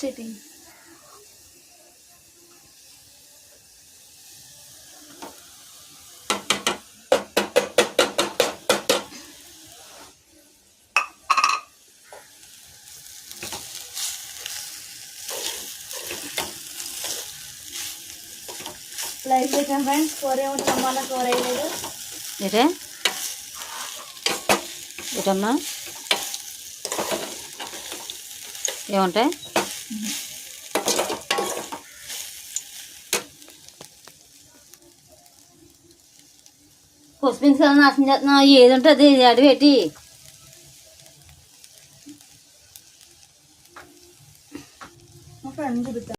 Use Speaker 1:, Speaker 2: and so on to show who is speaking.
Speaker 1: Chitti like చేసాం friends. కూర ఏముంటుంది అమ్మ, కూర వేయలేదు.
Speaker 2: ఏటమ్మా ఏముంటాయి? కొసుపిన్స్ కదా నాశనం చేస్తున్నావు. ఏది ఉంటుంది అడిగి పెట్టి